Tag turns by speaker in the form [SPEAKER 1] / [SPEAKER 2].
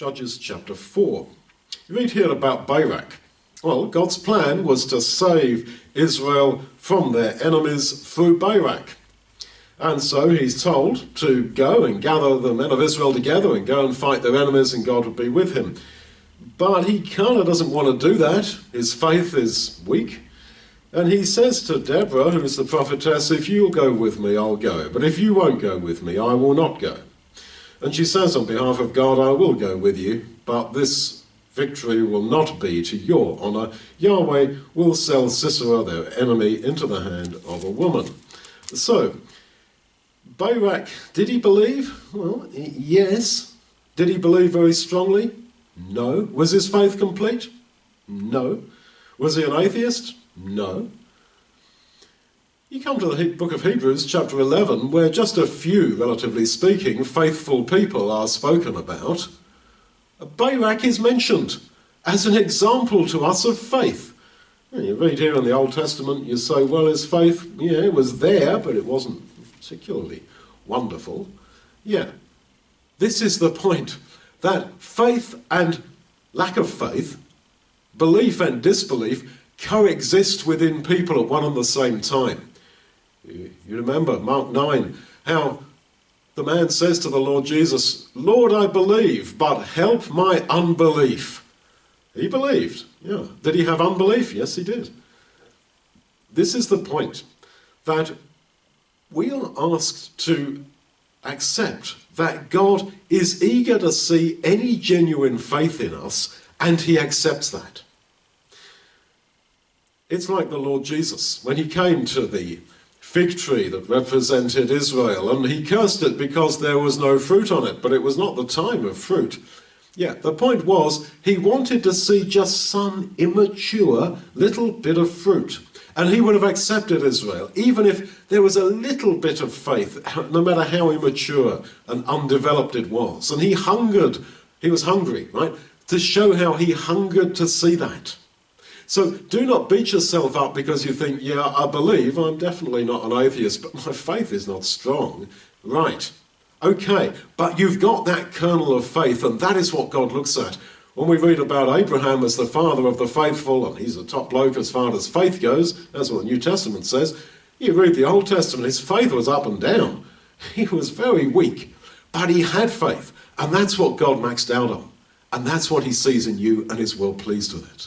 [SPEAKER 1] Judges chapter 4. You read here about Barak. Well, God's plan was to save Israel from their enemies through Barak. And so he's told to go and gather the men of Israel together and go and fight their enemies, and God would be with him. But he kind of doesn't want to do that. His faith is weak. And he says to Deborah, who is the prophetess, if you'll go with me, I'll go. But if you won't go with me, I will not go. And she says on behalf of God, I will go with you, but this victory will not be to your honour. Yahweh will sell Sisera, their enemy, into the hand of a woman. So, Barak, did he believe? Well, yes. Did he believe very strongly? No. Was his faith complete? No. Was he an atheist? No. You come to the book of Hebrews, chapter 11, where just a few, relatively speaking, faithful people are spoken about. Barak is mentioned as an example to us of faith. You read here in the Old Testament, you say, well, his faith, yeah, it was there, but it wasn't particularly wonderful. Yeah, this is the point, that faith and lack of faith, belief and disbelief, coexist within people at one and the same time. You remember Mark 9, how the man says to the Lord Jesus, Lord, I believe, but help my unbelief. He believed, yeah. Did he have unbelief? Yes, he did. This is the point, that we are asked to accept that God is eager to see any genuine faith in us, and he accepts that. It's like the Lord Jesus, when he came to the fig tree that represented Israel, and he cursed it because there was no fruit on it, but it was not the time of fruit. Yeah, the point was, he wanted to see just some immature little bit of fruit. And he would have accepted Israel, even if there was a little bit of faith, no matter how immature and undeveloped it was. And he was hungry, right, to show how he hungered to see that. So do not beat yourself up because you think, yeah, I believe, I'm definitely not an atheist, but my faith is not strong. Right, okay, but you've got that kernel of faith, and that is what God looks at. When we read about Abraham as the father of the faithful, and he's a top bloke as far as faith goes, that's what the New Testament says. You read the Old Testament, his faith was up and down. He was very weak, but he had faith, and that's what God maxed out on. And that's what he sees in you and is well pleased with it.